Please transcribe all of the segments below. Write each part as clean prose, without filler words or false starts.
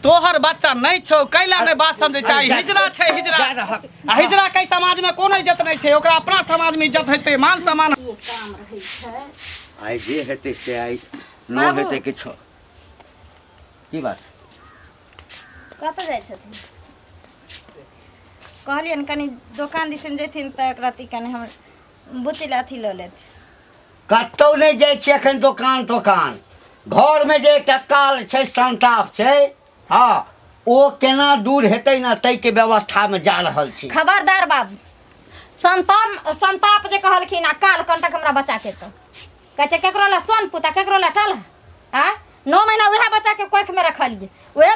तोहर बच्चा नहीं छौ कैला नहीं बात समझे चाहिए हिजरा छै हिजरा हिजरा कई समाज में कोनो इज्जत नहीं छै ओकरा अपना समाज में इज्जत हेते मान सम्मान काम रहै छै आई जे हेते से आई न हेते किछो की बात कतऽ जाइ छथिन कहलियन कनी दुकान दिसन जेथिन तऽ एक राति कनी हमर बुचिला अथी लऽ लेत कतौ नहीं जाय छै एखन दुकान घर में जे एकटा काल छै संताप छै हाँ ओ केना दूर हेतै ना तै के व्यवस्था में जा रहल छी खबरदार बाबू संताप जे कहलखिन आ काल कंटक हमरा बच्चा के तऽ कहै छै केकरो ला सोन पुता केकरो ला टल आ 9 महीना वएह बच्चा के कोख में रखलिए वएह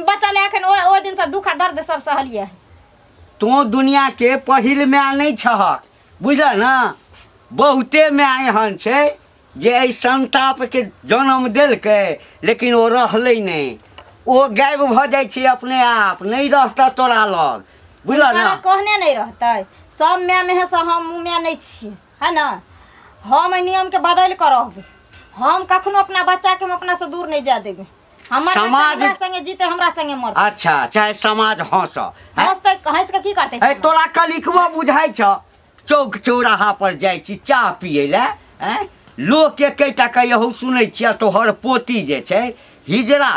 बच्चा ले एखन ओ दिन से दुख आ दर्द सब सहलिए तो दुनिया के पहिल माय नहीं छहक बुझल ना बहुते माय एहन छै जे एहि संताप के जन्म देलकै लेकिन ओ रहलै नहीं ओ गायब भ जाइ छै अपने आप नहीं रहता तोरा लग बुझल ना कहने नहीं रहतै सब माय में से हम माय नहीं छी है ना हम नियम के बदल कर रहबै हम कखनो अपना बच्चा के हम अपना से दूर नहीं जा देबै हमर समाज संगे जीते हमरा संगे मर अच्छा चाहे समाज हंस हंस के की करते है तोरा कलिकवा बुझाइ छ चौक चौराहा पर जाइ छी चाह पिए ले हैं लोग के कईटा कहौ सुनै छियै तोहर पोती जे छै हिजरा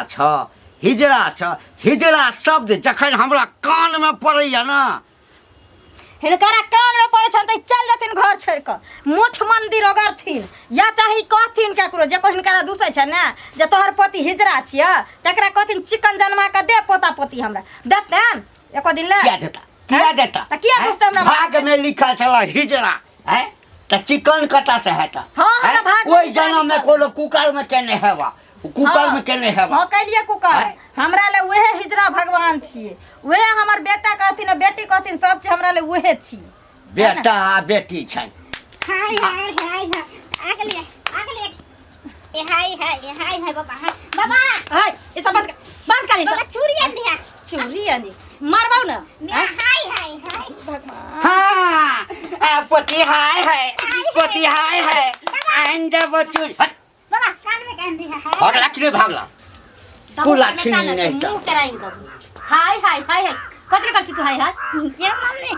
हिजरा शब्द जखन हमरा कान में पड़ैया ना हिनकरा कान में पड़े छन त चल जथिन घर छोड़ के मुठ मंदिर अगरथिन या चाहे कहथिन केकरो जे को हिनकरा दूसै छै ना जे तोहर पोती हिजरा छियै तकरा कहथिन चिकन जन्मा के दे पोता पोती हमरा देतन एको दिन ले क्या देता त किया दोस्त हमरा भाग में लिखा छला हिजरा है त चिकन कता से हेता हां भाग ओइ जन्म में कोनो कुकर में केने हेवा कुकर में केने हेवा हां कहलिए कुकर हमरा ले उहे हिजरा भगवान छिए उहे हमर बेटा कहथिन बेटी कहथिन सब चीज हमरा ले उहे छी बेटा आ बेटी छै हाय आगले ए हाय बाबा हाय ये सब बंद करी बाबा चूड़ी आंधी मारबाऊ ना हाय भगवान हां पति हाय है अंडे बचूर बाबा कान में कान दिया है भागला किने भागला पुला छिनी नहीं मुंह कराई बाबू हाय कथि करछि तू हाय क्या मम्मी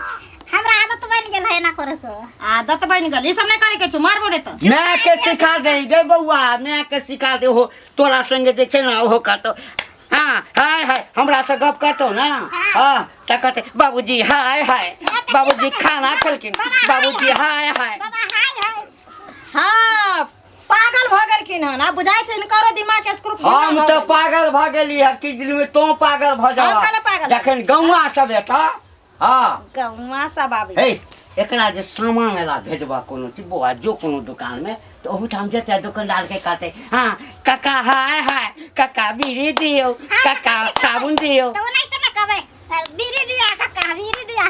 हमरा आदत बन गेल है ना करे के आदत बन गेल ई सब नहीं करे के छु मारबो रे त मैं के सिखा दे गे बउआ मैं के सिखा दे हो तोरा संगे जे छै ना ओहो काटो हां हाय हमरा से गप करतो ना हां त कहते बाबूजी हाय बाबूजी खाना खलकिन बाबूजी हाय बाबा हाय हां पागल भ गेलखिन हन आ बुझाइ छै इनकरो दिमाग के स्क्रू हम तो पागल भ गेली है कि दिन में तो पागल भ जावा जखन गौवा सब एता हां गौवा सब आबे हे एकरा जे सामान ला भेजबा कोनो चीज बुआ जो कोनो दुकान में तो ओहू ठाम जेते दुकानदार के कहते हां काका हाय काका बीड़ी दियो काका साबुन दियो तो नहीं तो ना कहबे बीड़ी दिया काका बीड़ी दिया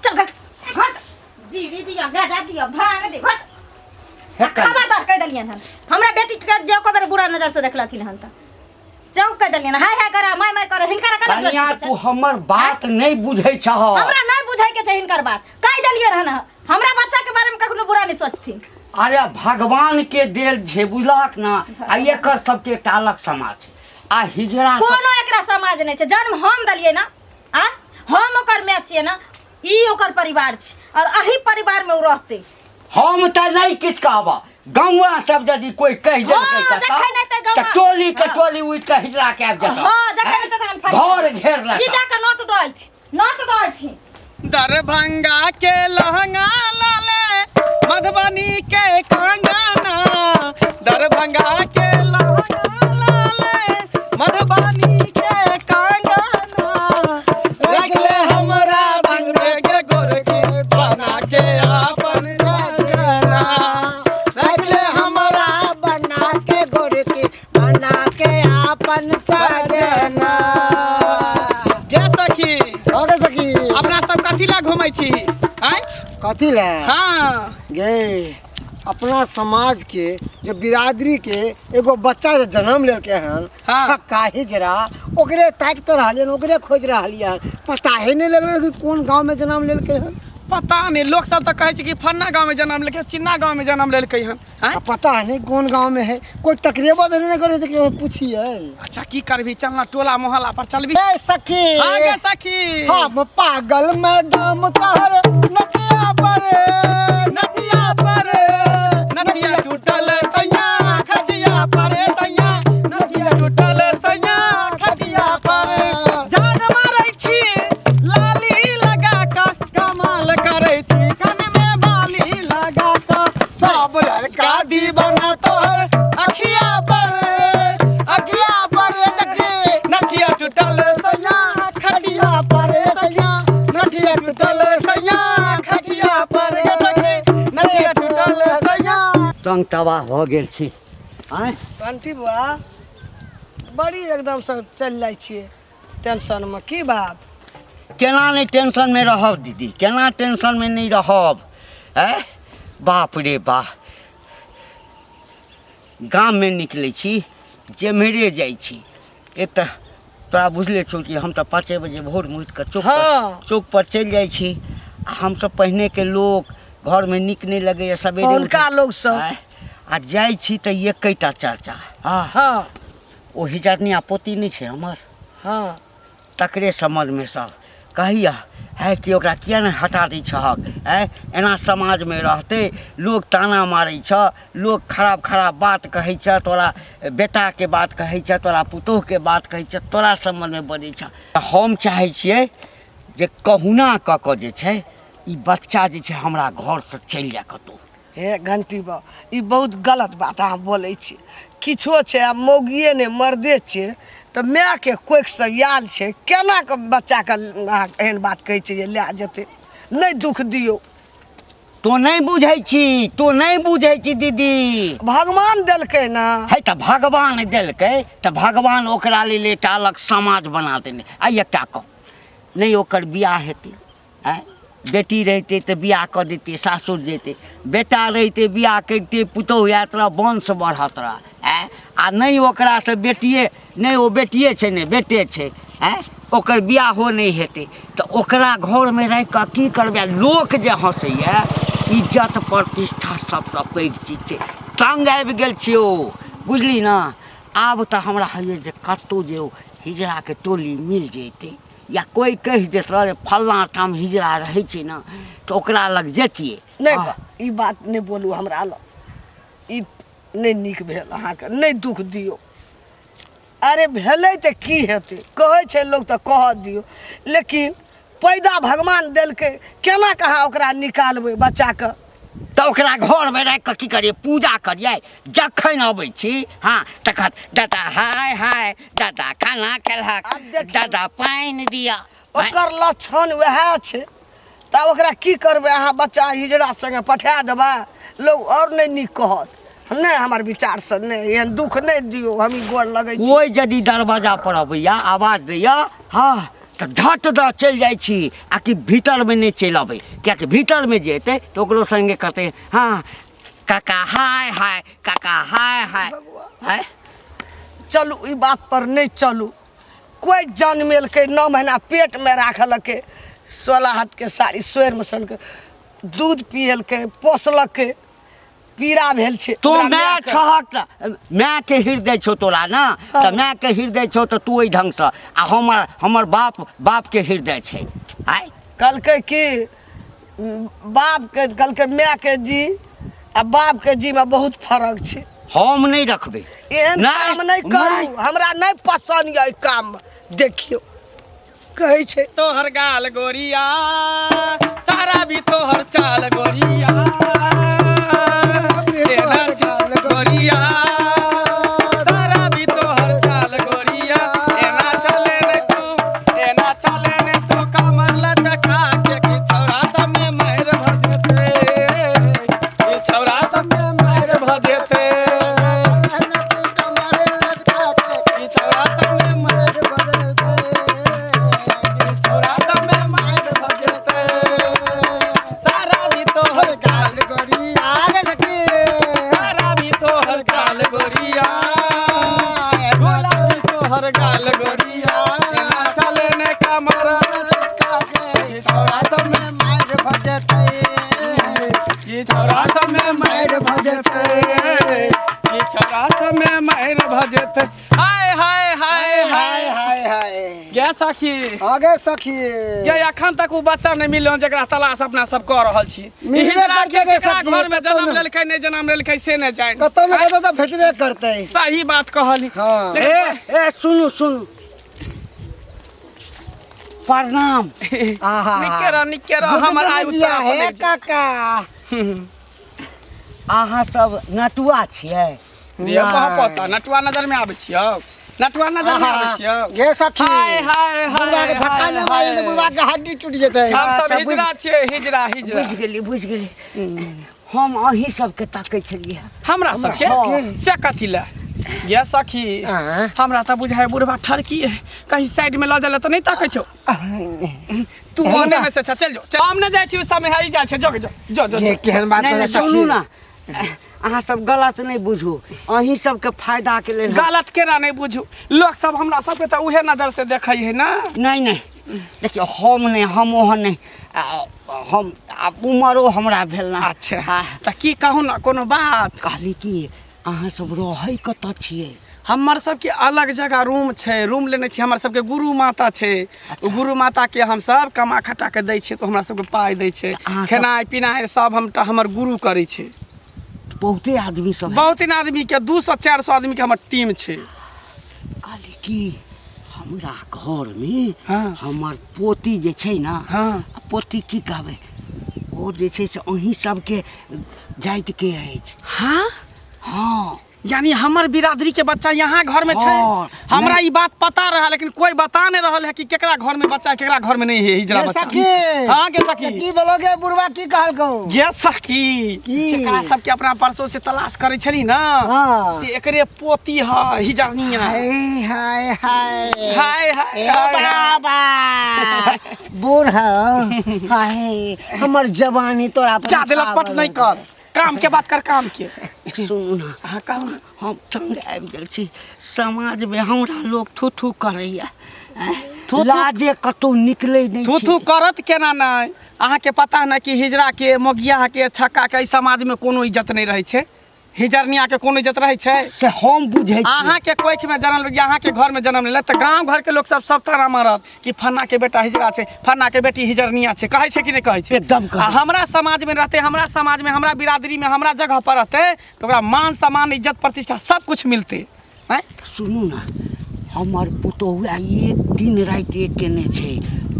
चल घर बीड़ी दिया गाजा दिया भांग दे घर खबरदार कह दलियन हन हमरा बेटी के जे को बुरा नजर से देखलखिन हन त से कह दलियन हाय करा मैं करे हिनकर कला कन्या तू हमर बात नहीं बुझै छ हमरा नहीं बुझै के छै हिनकर बात कह दलियन हन हमरा बच्चा के बारे में कखनो बुरा नहीं सोचथिन अरे भगवान के देल जे बुझलक ना आ एकर सबके एकटा अलग समाज आ हिजरा कोनो एकरा समाज नहीं छै जन्म हम दलिए ना आ हम ओकर मैच छिए ना ई ओकर परिवार छै और अही परिवार में उ रहते हम त नहीं किछ कहबा गौवा सब यदि कोई कह देलकै त टोली के टोली उठ के हिजरा के आब जाता हां जखन त घर घेर ला ई जाके नोत दोथि दरभंगा के लहंगा लाले मधुबनी के कंगना दरभंगा के लहंगा लाले मधुबनी के कंगना रखले हमरा बंदे के गोरकी बना के अपन सजना रखले हमरा बना के गोरकी बना के अपन सजना गे सखी ओके सखी अपना सब कथी ला घुमै छी हैं कथी ले हां गे अपना समाज के जो बिरादरी के एगो बच्चा जे जन्म लेके हन छक्का हिजरा ओकरे ताक तो रहलियन ओकरे खोज रहलियन पता ही नहीं लगल कि कौन गांव में जन्म लेके हन पता नहीं, लोग सब तो कहे कि फन्ना गांव में जन्म लेके चिन्ना गांव में जन्म लेके हन। अब पता नहीं कौन गांव में है, कोई टकरेबो तो नहीं करे तो पूछिए। अच्छा की करबी, चलना टोला मोहल्ला पर चलबी। ए सखी, आगे सखी, हम पागल मैडम तहर नदिया पर, नदिया पर, नदिया टूटल सैया खटिया पर, सैया नदिया टूटल सैया खटिया पर। जान मारै छी लाली लगा का, कमाल करै छी कान में बाली लगा का। सब लड़का दीवाना तोहर अखिया पर, अगिया पर सखी, नदिया टूटल सैया खटिया पर, सैया नदिया टूटल सैया खटिया पर, सखी नदिया टूटल सैया। तंग तबाह हो गेल छी। आँय आंटी बुआ बड़ी एकदम से चल जाइ छियै टेंशन में, की बात? केना नहीं टेंशन में रहब दीदी, केना टेंशन में नहीं रहब। है बाप रे बाप, गाम में निकलै छी जेम्हरे जाइ छी, एतऽ तोरा बुझले छौ कि हम तो 5 बजे भोर में उठ कर चौक पर चलि जाइ छी। आ हम सब पहिने के लोग घर में नीक नहीं लगैए सवेरे उनका लोग सब आ जाइ छी तऽ एकैटा चर्चा। हाँ ओ हिजरनिया पोती नहीं छै हमर, हाँ तकरे समझ में सब कहिया है कि ओकरा किया नहीं हटा दी छहक। है एना समाज में रहते लोग ताना मारै छ, लोग खराब खराब बात कहै छ, तोरा बेटा के बात कहै छ, तोरा पुतोह के बात कहै छ, तोरा समझ में बनै छ। हम चाहै छियै जे कहुना क के जे छै ई बच्चा जे छै हमरा घर से चलि जाए कतौ। हे घंटी बा, ई बहुत गलत बात अहाँ बोलै छी। किछो छै आ मौगिए ने मर्दे छै तऽ माय के कोइक से याल छै, केना के बच्चा के अहाँ एहन बात कहै छै जे लए जेतै? नहीं दुख दियो। तो नहीं बुझै छी, तो नहीं बुझै छी दीदी। भगवान देलकै ना, है तऽ भगवान देलकै तऽ भगवान ओकरा लेल एकटा अलग समाज बना देने। आ एकटा कह नहीं ओकर बियाह हेतै, आँय बेटी रहिते तऽ बियाह कऽ देतै, सासुर जेतै, बेटा रहिते बियाह करिते पुतौह या तोरा वंश बढ़त रह। आ नहीं ओकरा से बेटिए नहीं, ओ बेटिए छै नहीं बेटे छै, ओकर बियाहो नहीं हेतै तऽ ओकरा घर में रहि कऽ की करबै? लोक जे हँसैए, इज्जत प्रतिष्ठा सबसँ पैघ चीज छै। तंग आबि गेल छियौ, बुझली ना। आब तऽ हमरा होइए जे कतहु जे ओ हिजड़ाके टोली मिल जेतै, या कोई कहि देत रे फल्लाँ ठाम हिजड़ा रहै छै ना, तऽ ओकरा लग जैतियै। नहीं बा, ई बात नहीं बोलू हमरा लग, ई नहीं नीक भेल। अहाँके नहीं दुख दियो। अरे भेलै तऽ की हेतै, कहै छै लोग तऽ कह दियो, लेकिन पैदा भगवान देलकै, केना कहाँ ओकरा निकालबै बच्चा के? तऽ ओकरा घर में राखि कऽ की करियै? पूजा करियै। जखन अबै छी हाँ तखन दादा हाय हाय, दादा खाना खेलहक, दादा पानि दिअ। ओकर लक्षण वएह छै, तऽ ओकरा की करबै? अहाँ बच्चा हिजड़ा संगे पठा देबै, लोग और नहीं नीक कहत। नहीं हमार विचार से नहीं, एहन दुख नहीं दियो, हम ई गोर लगै छी। कोई यदि दरवाजा पर अबैया आवाज दैया हाँ तऽ झट दऽ चलि जाइ छी, आ कि भीतर में नहीं चलि अबै, कियाकि भीतर में जे एतै तऽ ओकरो संगे कहतै हाँ काका हाय हाय, काका हाय हाय। है चलू ई बात पर नहीं चलू। कोई जन्मेल के 9 महीना पेट में राखलकै, 16 हाथ के साड़ी सोयर में सन के दूध पियल के पोसलक के, पीड़ा भेल छै। तो ओकरा मैं माय के- छहक तऽ माय के हृदय छौ तोरा ना, तऽ माय के हृदय छौ तऽ तू ओहि ढंग से, आ हमर बाप के हृदय छै। आय कहलकै कि बाप के कहलकै माय के जी आ बाप के जी में बहुत फर्क छै। हम नहीं रखबै। एहन काम नहीं करू, हमरा नहीं पसंद यऽ ई काम। देखियो कहै छै तोहर गाल गोरिया सारा भी तोहर चाल गोरिया, तेरा चाल गोरिया सारा भी तोहर चाल गोरिया। एना चले ने तू कमर लचका के, कि छौरा सब में मार भजेते, कि छौरा सब में मार भजेते, कि छौरा सब में मार छौरा सब में मार भजेते। सारा भी तोहर चाल सारा भी तोहर चाल गोरिया, गोला भी तोहर गाल गोरिया। एना चले ने कमर लचका के, कि छौरा सब में मार भजेते। छौरा सब में मैर भजते कि छौरा सब में मायर भजते। हाय हाय हाय हाय हाय हाय गे सखी आगे सखी ये अखन तक वो बच्चा नहीं मिलल जकरा तलाश अपना सब कह रहल छी। मिलबे हिजरा के करतै गे केकरा सखी, घर में कतौ जन्म ने। लेलकै नहीं जन्म लेलकै से नहीं जान। कतौ न कतौ तो भेटबे करते। सही बात कहली। हाँ। ए सुनु सुनु प्रणाम। आहा निके रह हमर आयु दिया तोरा है बने जा। काका अहाँ सब नटुआ छियै? ये कहाँ पता नटुआ नजर में आबै छियौ? नटुआ नजर में आबै छियौ? गे सखी हाय हाय बुढ़वा के धक्का हाय न मारी तो बुढ़वा के हड्डी टूट जेतै। हम सब अच्छा, हिजरा छियै हिजरा हिजरा। बुझि गेली बुझि गेली। हम अहीं सबके ताकै छलियै। हमरा सबके सबके? से कथी ले ये सखी हाँ। हमरा त बुझाय बुढ़वा ठरकी है कहीं साइड में ल जाला त नहीं ताकै छौ। तू ओने में से चल जो चल हम न जाय छी उस समय हई जाय छै जो जो जो जो ये केहन बात नहीं करे नहीं सुनू ना अहाँ सब गलत नहीं बुझू अहीं सबके फायदा के लेल गलत केना नहीं बुझू लोग सब हमरा सबके त उहे नजर से देखै है ना। नहीं नहीं देखियो हम नहीं हम ओहन नहीं हम अब उमरो हमरा भेल ना। अच्छा त की कहू ना कोनो बात कहली कि अहाँ सब रहै कतऽ छियै? हमर सबके अलग जगह रूम छै रूम लेने छी हमर सबके गुरु माता छै। ओ गुरु माता के हम सब कमा खटा के दै छै तो हमरा सबके पाइ दै छै अहाँ सब- खेनाइ पिनाइ सब हमर गुरु करै छै। बहुते आदमी सब है। बहुत इन आदमी के 200-400 आदमी के हमर टीम छै। कहली कि हमरा घर में हाँ। हमर पोती जे छै ना हाँ। पोती की कहबै ओ जे छै से अहीं सबके जाति के अछि। हाँ हाँ यानी हमर बिरादरी के बच्चा यहाँ घर में छै। हाँ, हमरा नहीं। ई बात पता रहा लेकिन कोई बता नहीं रहल है कि केकरा घर में बच्चा है केकरा घर में नहीं है हिजरा गे बच्चा। सखी हाँ के सखी की बोलोगे बुढ़वा की कहलकौ? ये सखी की? जेकरा सबके अपना परसों से तलाश करे छली ना हाँ। से एकरे पोती है हिजरनिया। हाय हाय हाय हाय हाय ए हाय, बाबा बूढ़ा हाय हमर जवानी तोरा पर जा दिलक पट नहीं कर काम के बात कर काम के। सुनू ना हाँ कहू ना हम तंग आबि गेल छी समाज में हमरा लोग थू थू करैया थू? लाजे कतौ निकलै नहीं थू छी। थू करत केना नहीं अहाँ के पता ना कि हिजरा के मोगिया के छक्का के ई समाज में कोनो इज्जत नहीं रहे छै। हिजरनिया के कोनो इज्जत रहे छै? से हम बुझै छी। अहाँ के कोख में जन्म लेलिए अहाँ के घर में जन्म लेले त गांव घर के लोग सब ताना मारत कि फन्ना के बेटा हिजरा छै फन्ना के बेटी हिजरनिया छै कहै छै कि नहीं कहै छै? एकदम कहै आ हमरा समाज में रहते हमरा समाज में हमरा बिरादरी में हमरा जगह पर रहते तो ओकरा मान सम्मान इज्जत प्रतिष्ठा सब कुछ मिलते हैं। सुनू ना हमर पुतोहुआ एक दिन राति एक केने छै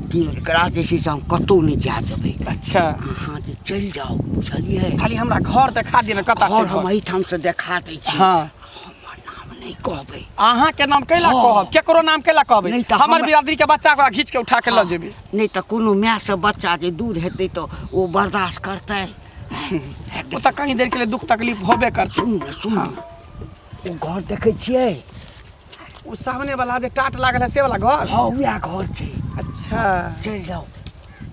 कि एकरा जे छै से हम कतौ नहीं जा देबै। अच्छा अहाँ जे चलि जाउ बुझलियै खाली हमरा घर देखा दिए ना कता छै और हम घर। एहिठाम से देखा दै छी। हाँ हमर नाम नहीं कहबै। अहाँ के नाम कैला हाँ। कहब केकरो नाम कैला कहबै नहीं तऽ हमर हमरा- बिरादरी के बच्चा ओकरा घीच के उठा के ल जेबै। नहीं तो कोनो माय से बच्चा जे दूर हेतै तो वो बर्दाश्त करतै। ओ त कहीं देर के लिए दुख तकलीफ होबे करते। सुनू ना सुनू ना ओ घर देखै छियै? उ सामने वाला जे टाट लागल है से वाला घर। हाँ वएह घर छै। अच्छा चलि जाउ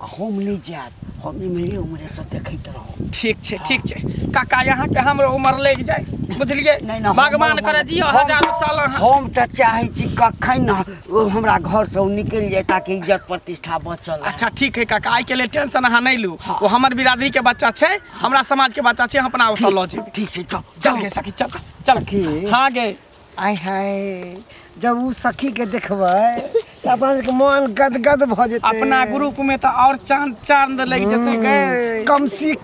हम नहीं जायब हम इम्हरे उम्हरे से देखैत रहब। ठीक छै काका यहाँ के हमरो उम्र लग जाए बुझलिए नहीं ना भगवान करे जियो हजारों साल अहाँ। हम तो चाहे छी कखन ना ओ हमरा घर से निकल जाए ताकि इज्जत प्रतिष्ठा बचल रहे। अच्छा ठीक है काका आई के लिए टेंशन अहाँ नहीं लू वो हमर बिरादरी के बच्चा छै हमरा समाज के बच्चा छै हम अपना ओतऽ ल जेबै। ठीक छै चल चल गे सखी चल चल की? हाँ गे आय हाय जब उ सखी के देखबै त अपन के मन गदगद भ जेतै। अपना ग्रुप में तो और चांद चांद लग जेते गे। कमसिन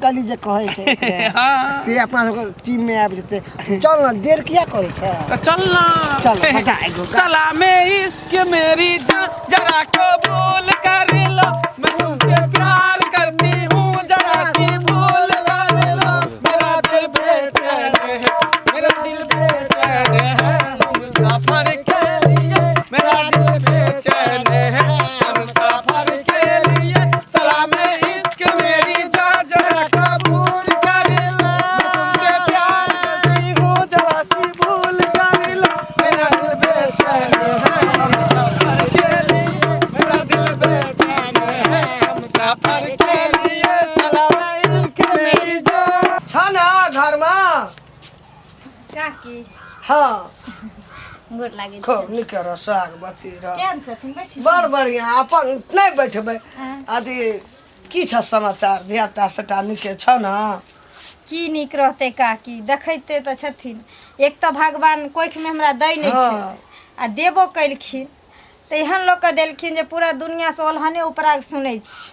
कली जे कहै छै हाँ। से अपना सबके टीम में आबि जेतै। चल ना देर किया करै छै? तो चलना चल, मजा आएगा। सलामे इश्क मेरी जान जरा कबूल कर लो मैं तुमसे प्यार करती हूँ जरा सी भूल कर लो मेरा दिल बेचैन है मेरा दिल बेचैन है सफर के लिए मेरा दिल बेचैन है हम सफर के लिए सलामे इश्क मेरी जान जरा कबूल कर लो मैं तुमसे प्यार करती हूँ जरा सी भूल कर लो मेरा दिल बेचैन है हम सफर के लिए मेरा दिल बेचैन है हम सफर के लिए सलामे इश्क मेरी जान। छ ना घर में? काकी हाँ गोर लागे खूब निके रह साग बत्ती रह केहन छथिन बैठी बड़ बढ़िया अपन नहीं बैठबै हाँ। अथी की छ समाचार धियापुता सबटा नीके छ न? की नीक रहते काकी, देखते तो छथिन। एक तो भगवान कोख में हमरा दै नहीं हाँ। छै आ देबो कैलखिन तो एहन लोग के देलखिन जे पूरा दुनिया से ओल्हने उपरा सुनै छी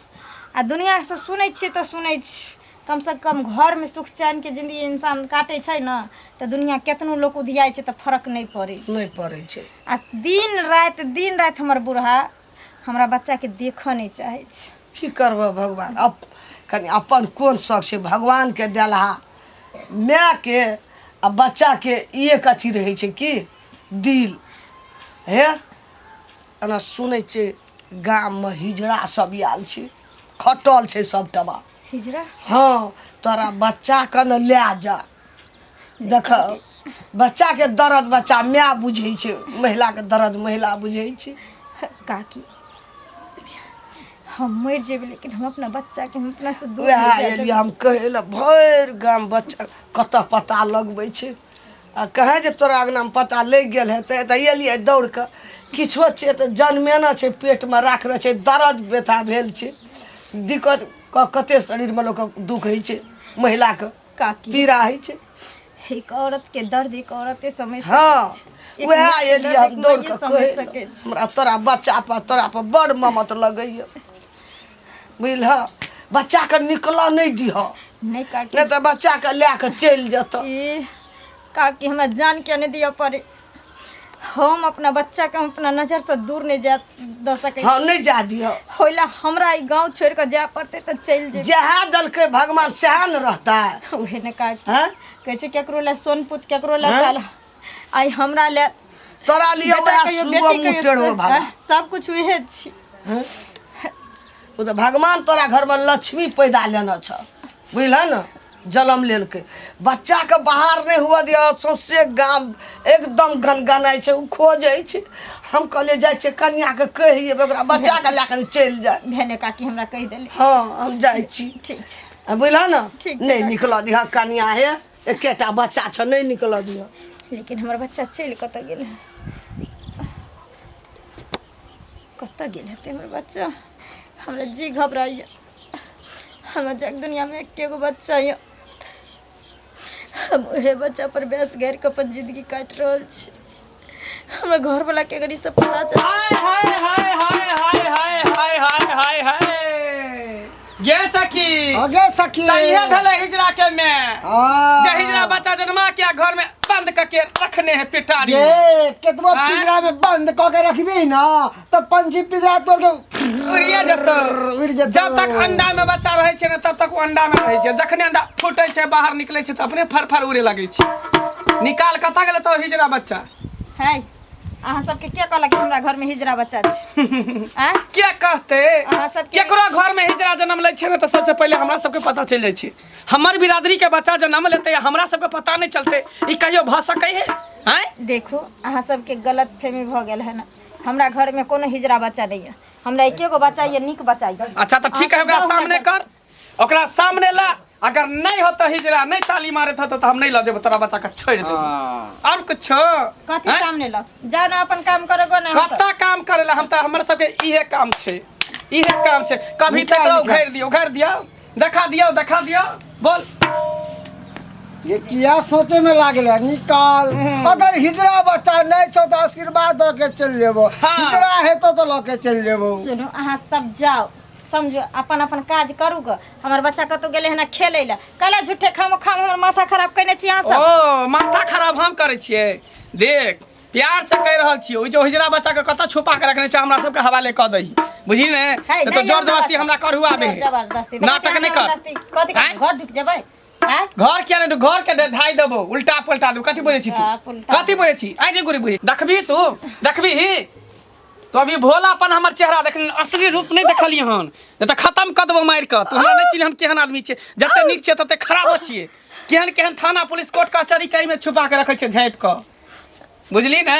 आ दुनिया से सुनै छी तो सुनै छी। कम से कम घर में सुख चैन के जिंदगी इंसान काटे छै न तो दुनिया केतनो लोग उधियाइ छै तो फर्क नहीं पड़े छै। नहीं पड़े छै। आ दिन रात हमर बूढ़ा हमरा बच्चा के देख नहीं चाहे छै। की करबह भगवान, अब कनी अपन कोन शौक छै भगवान के देलहा। माय के आ बच्चा के एक अथी रहे छै कि दिल हे। एना सुनै छै गाम में हिजड़ा सब आयल छै, खटल छै सबटमा। हिजरा हाँ, तोरा बच्चा के न ले जा। देख बच्चा के दर्द बच्चा माय बुझै छै, महिला के दर्द महिला बुझै छै। काकी हम मर जेबे लेकिन हम अपना बच्चा के हम अपना से दूर वएह नहीं जाए एलियै देबै। हम कहै लए भरि गाम बच्चा कतऽ पता लगबै छै आ कहे जे तोरा अंगनामे पता लागि गेल हेतै तऽ एलियै दौड़ कऽ। किछो छै तऽ जन्मेना छै, पेटमे राखने छै, दर्द व्यथा भेल छै, दिक्कत कते शरीरमे लोकके दुख होइ छै, महिलाके काकी पीड़ा होइ छै। एक औरत के दर्द एक औरते समझ हाँ, सकै छै। एक वएह माँ के एलियै दर्द हम एक दौड़ माइए कऽ समझ कहै सकै लए। छै। हमरा तोरा बच्चा पर तोरा पर बड़ ममत लगैए, बुझलह। बच्चाके निकलऽ नहि दिहऽ, नहीं काकी नहीं तऽ बच्चाके लए कऽ चलि जेतऽ। ई काकी हमरा जान के नहीं दिया पड़े। हम अपना बच्चा के हम अपना नजर से दूर नहीं जा द सकै। हाँ, नहीं जा दिहऽ। होइला हमरा ई गांव छोड़ के जाए पड़ते तो चल जेबे। जहाँ दलकै भगवान सएह न रहता। उहे ने काकी हैं? कहै छै केकरो ले सोनपुत केकरो ले हैं? काला, आई हमरा ले तोरा लिए बेटा वएह कहियो सुबह बेटी मुँह कहियो टेढ़ो भागा। सब कुछ उहे छी। ओ तऽ भगवान तोरा घरमे लक्ष्मी पैदा लेने छ, बुझलह न। जन्म लेलकै बच्चाके बाहर नहीं हुआ दिया। सौंसे गाम एकदम गनगनाइ छै, उ खोजै छै। हम कहलिए जाइ छै कन्याके कहिए ओकरा बच्चाके लए कऽ चलि जाए। भेने काकी हमरा कहि देली। हाँ, हम जाइ छी, ठीक छै बुझलह न। ठीक छै। नहीं निकलऽ दिहऽ कन्या हे, एकेटा बच्चा छ, नहीं निकलऽ दिहऽ। लेकिन हमर बच्चा चल कतऽ गेल है? कतऽ गेल हेतै हमर बच्चा? हमरा जी घबराइए। हमर जग दुनिया में एकेगो बच्चा ये, हम उहे बच्चा पर बेस गैर के अपन जिंदगी काट रहल छी। हमरा घर वाला के अगर ई सब पता चल हाय हाय हाय हाय हाय हाय हाय हाय हाय हाय गे सखी आगे सखी तइहे भेले हिजरा के में हाँ। जे हिजरा बच्चा जन्मा के घर में बंद करके रखने हैं पिटारी। ये केतबो हाँ? पिंजरा में बंद क के रखबी ना तो पंछी पिंजरा तोड़ के उड़िए जतो। उड़ जेतौ। जब तक अंडा में बच्चा रहे छै ना तब तक वो अंडा में रहे छै। जखने अंडा फूटे छै बाहर निकले छै तो अपने फर उड़े लगे छै। निकाल कता गेले तो हिजरा बच्चा है। अहाँ सबके क्या कहलक कि हमरा घर में हिजरा बच्चा छै? आ क्या कहते अहाँ सबके- केकरो घर में हिजरा जन्म ले छै ना तो सबसे पहले हमरा सबके पता चल जाय छै। हमर बिरादरी के बच्चा जन्म लेते हमरा सबके पता नहीं चलते ई कहियो भ सकै है? हैं? देखो अहाँ सबके गलत फहमी भ गेल है ना। हमरा घर में कोनो हिजरा बच्चा नहीं है। हमरा एकेगो बच्चा ये, निक बच्चा ये। अच्छा तो ठीक है, ओकरा सामने कर, ओकरा सामने ला। अगर नहीं होता हिजरा नहीं ताली मारे था तो हम नहीं ला जेबो, तोरा बच्चा के छोड़ देबो। और कुछ कथी सामने लो? जाओ ना अपन काम करोगो ना। कत्ता काम करेला हम तो हमर सबके इहे काम छै, इहे काम छै। कभी तक निकाल, निकाल। उघार दियो देखा दियो बोल। ये किया सोचे में लागल है? निकाल। अगर हिजरा बच्चा नहीं छो तो आशीर्वाद दो के चल जेबो। हाँ। हिजरा है तो लो के चल जेबो। सुनो अहाँ सब जाओ, समझो अपन अपन काज करू ग। हमर बच्चा कतौ गेले है ना खेले ला, कला झूठे खाम हमर माथा खराब करने छी अहाँ सब। ओ माथा खराब हम करे छिए? देख प्यार से कह रहल छियो, जो हिजरा बच्चा के कत छुपा के रखने छै हमरा सब के हवाले क दही, बुझी ने? है, तो नहीं, जबरदस्ती हमरा करहु आबे है। जबरदस्ती नाटक नहीं कर। कथी हैं? घर ढुक जेबै? हैं? घर क्या नहीं घर के ढाई देबो, उल्टा पलटा दो। कथी बोले छी तू? पुलटा। कथी बोले छी? आई जे गुरी बुझी देखबी तू, देखबी ही तो अभी भोलापन हमर चेहरा देख, असली रूप नहीं देखलिए हन। नहीं तो खत्म कर देबो मार के। तू हमरा नहीं चिन्ह हम केहन आदमी छे, जते नीक छे तते खराब छिए। केहन केहन थाना पुलिस कोर्ट कचहरी कई में छुपा के रखे छे झाँप के, बुझली ने?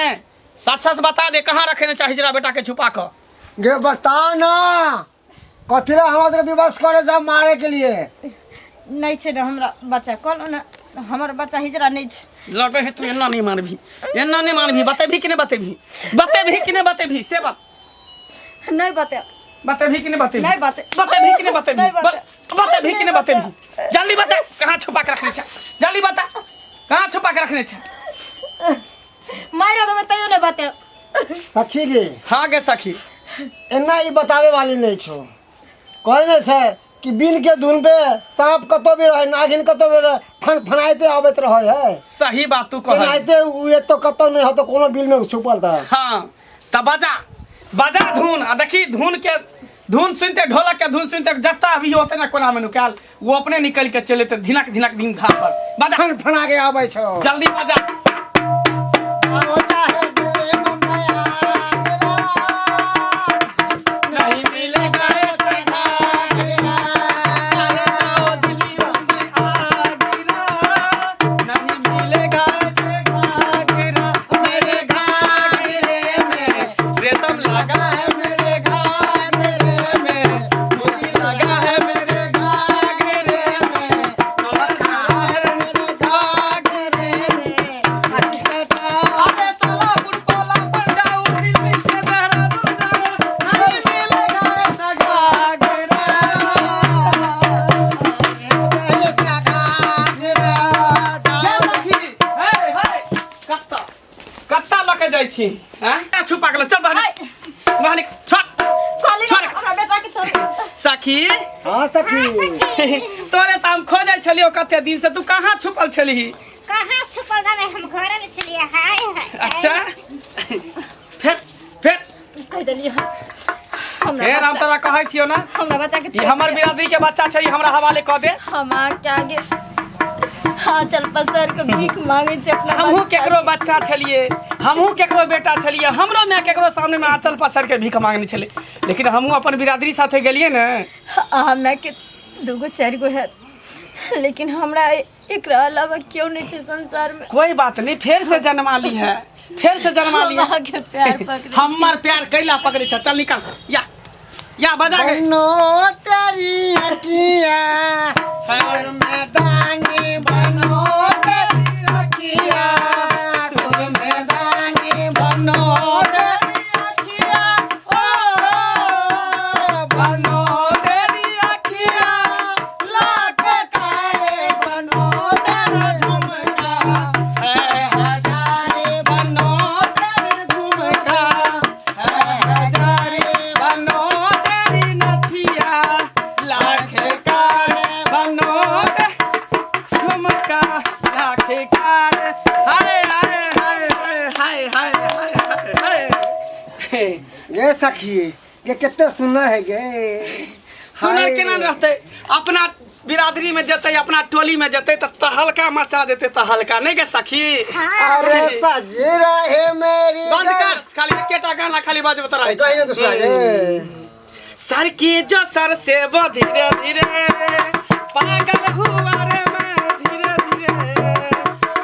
सच सच बता दे कहाँ रखे चाहे हिजरा बेटा के छुपा के। गे बता ना कथी ला हमरा सबके विवश करे जा मारे के लिए? नहीं छे ना हमरा बच्चा, कहलो ना हमर बच्चा हिजरा नहीं छे। लगे है तू एना नहीं मानभी, बतेभी कि नहीं बतेभी से बात। नहीं बता। बते भी कि नहीं बते नहीं बते। बते भी कि नहीं बते नहीं बते। बते भी कि नहीं बते जल्दी बता कहाँ छुपा के रखने छे जल्दी बता कहाँ छुपा के रखने छे मारो तो मैं तैयो नहीं बते। सखी गे हाँ गे सखी एना ई बतावे वाली नहीं छो कहने से कि बिन के धुन पे सांप कतो भी रहे नागिन कतो भी रहे फन फनाइते आवत रहे है सही बात तू कह फनाइते ये तो कतो नहीं हो तो कोनो बिल में छुपल था। हाँ तब बजा बजा धुन आ देखी धुन सुनते ढोलक के धुन सुनते जत्ता भी होते ना कोना में नुकाल वो अपने निकल के चले थे धिनक धिनक दिन घाट पर बजा फन फना के आवे छो जल्दी बजा नहीं मिलेगा ऐसा घाघरा, चाहे जाओ दिल्ली बम्बई आगरा, नहीं मिलेगा ऐसे घाघरा, मेरे घाघरे में रेशम लगा है मेरे घाघरे में मोती लगा है मेरे घाघरे में कमर लगा है मेरे घाघरे में अरे सोलापुर कोल्हापुर जाऊं दिल्ली से देहरादून जाऊं नहीं मिलेगा ऐसा घाघरा ले सखी हे कत्ता कत्ता लके जाइ छी हैं छुपा गेल चल बहनी बहनी छोड़ छोड़ हमरा बेटा के छोड़। सखी हाँ सखी तोरे त हम खोजै छलियो कते दिन से तू कहाँ छुपल छलीही कहाँ छुपल रहे हम घरे में छलिए हाय हाय अच्छा फिर कह देलिए हमरा फेर हम बच्चा- तोरा कहै छियो ना हमरा बच्चा के ई हमर बिरादरी के बच्चा छै ई हमरा हवाले क दे हम क्या आगे हाँ चल पसर के भीख मांगे छे अपना हमहू बच्चा केकरो बच्चा छलिए हमहू केकरो बेटा छलिए हमरो मैं केकरो सामने में आंचल पसर के भीख मांगने छले लेकिन हमहू अपन बिरादरी साथे गेलिए ने मैं के दूगो चार गो है लेकिन हमरा एकरा अलावा क्यों नहीं छे संसार में। कोई बात नहीं फिर से जन्मा ली है फिर से जन्मा ली हम आगे प्यार पकड़े हमर प्यार कैला पकड़े छ चल निकल या बजा गए बनो तेरी अखिया हर मैदानी बनो तेरी अखिया सुर मैदानी बनो तेरी अखिया ओ बनो तेरी अखिया लाख कारे बनो तेरा झुमका है हजारे बनो तेरे झुमका है हजारे बनो तेरी नथिया लाख कार बनो झुमका लाख कार हाय हाय हाय हाय हाय हाय हाय ये सखी ये कितने सुना है गे सुनल केना रहते अपना बिरादरी में जते अपना टोली में जते त तहलका मचा देते तहलका नहीं के सखी अरे सज रहे मेरी बंद कर खाली एकेटा गाना खाली बजबत रहे कहीं ना दूसरा गे सर की जो सर से वो धीरे धीरे पागल हुआ रे मैं धीरे धीरे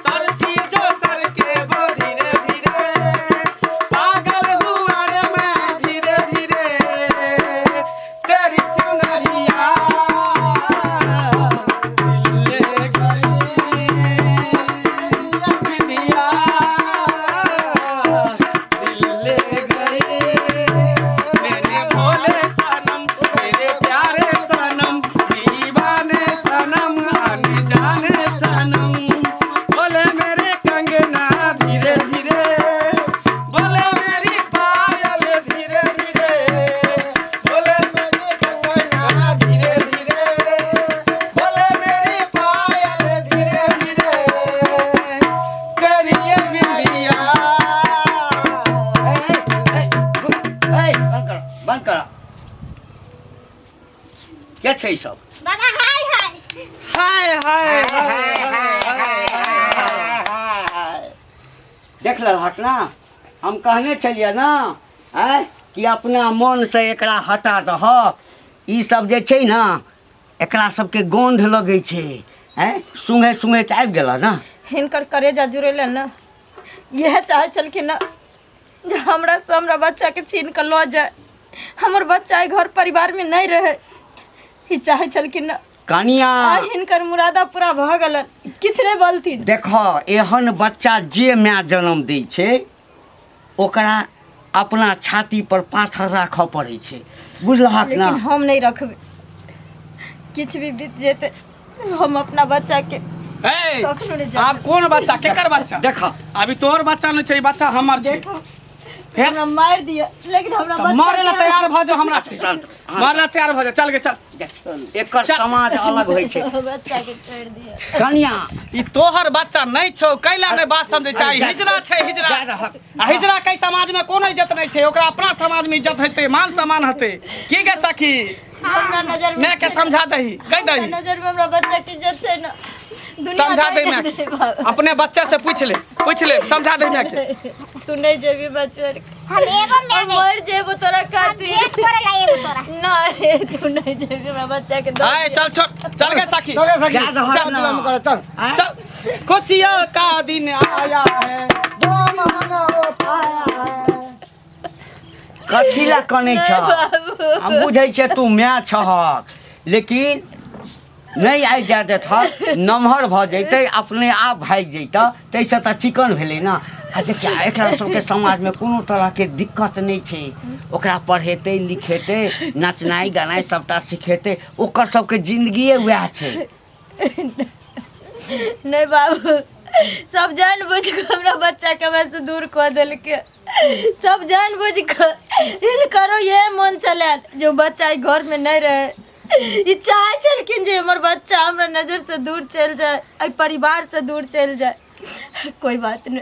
सर सी जो सर के वो धीरे धीरे पागल हुआ रे मैं धीरे धीरे तेरी चुनरिया दिल ले गई दिया दिल ले गई मेरे भोले सनम मेरे प्यारे सनम दीवाने सनम आने जाने सनम बोले मेरे कंगना धीरे धीरे बोले मेरी पायल धीरे धीरे बोले मेरी कंगना धीरे धीरे बोले मेरी पायल धीरे धीरे करिए बिंदिया बंद करा क्या छै ई सब बाबा हाय हाय हाय हाय हाय देख लहक ना हम कहने छलिए ना कि अपना मन से एकरा हटा दहक ई सब जे छै ना एकरा सबके गंध लगै छै सुंघे सुंघे तऽ आबि गेल ना हिनकर करेजा जुड़ेले न यह चाहे चल के न जे हमरा से हमरा बच्चा के छीन के लो जाए हमर बच्चा ए घर परिवार में नहीं रहे ही चाहे चल के न कनिया हिनकर मुरादा पूरा भ गेल किछ नहीं बोलथिन। देख एहन बच्चा जे माय जन्म दै छै ओकरा अपना छाती पर पाथर राखऽ पड़ै छै, बुझलहक ना? लेकिन हम नहीं रखबे, किछ भी बीत जेते हम अपना बच्चा के ए, कखनो नहीं आप कौन बच्चा केकर बच्चा? देखऽ अभी तोहर बच्चा नहीं छै, ई बच्चा हमर छै। देखो हमरा मार दिया, लेकिन हमरा तो मारे ला तैयार भ जा हमरा से। शांत, मारे ला तैयार भ जा, चल गे चल। एकर समाज अलग होइ छै। बच्चा के छोड़ दिया। कन्या ई तोहर बच्चा नहीं छौ, कैला नहीं बात समझे चाही। हिजरा छै हिजरा। आ हिजरा कई समाज में कोनो इज्जत नहीं छै, ओकरा अपना समाज में इज्जत हेतै, मान सम्मान हेतै। की गे सखी, हमरा नजर में मैं के समझा दही, कह हमरा दही, नजर में हमरा बच्चा के इज्जत छै ना, दुनिया समझा दे नहीं मैं दे बाबा। अपने बच्चे से पूछ ले, समझा दे मैं के। तू नहीं जेबी बच्चा के। हम एगो ले हम मर जेबो तोरा खातिर। पेट करे ला एगो तोरा। नहीं तू नहीं जेबी हमरा बच्चा के। आए चल छोड़, चल गे सखी, चल गे सखी, याद रह चल ना। विलम्ब करो, चल। चल। खुशिया का दिन आया है। जो महंगा वो पाया है। कथी ला कनै छ? हम बुझै छै तू माय छहक, लेकिन नहीं आइ जा देथक, नमहर भऽ जैतै, अपने आप भागि जैतऽ, ताहिसँ तऽ चिकन भेलै ना। आ देखिए एकरा सबके समाजमे कोनो तरहके दिक्कत नहीं छै, ओकरा पढ़ेतै लिखेतै, नचनाइ गानाइ सबटा सिखेतै, ओकर सबके जिंदगिए वएह छै। नहीं बाबू, सब जान बुझ के हमरा बच्चा के हमरा से दूर कऽ देलकै, सब जान बुझ के करो ये मन चले जो बच्चा ई घर में नहीं रहे। ई चाहे छलखिन जे हमर बच्चा हमरा नजर से दूर चल जाए, आई परिवार से दूर चल जाए। कोई बात नहीं,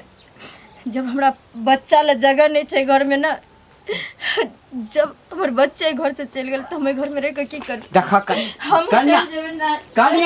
जब हमरा बच्चा ला जगह नहीं छै घर में ना, जब हमर बच्चे घर से चल गेल तो हमें घर में रह के की कर? देखा हम कन्या चल जेबै ना। कन्या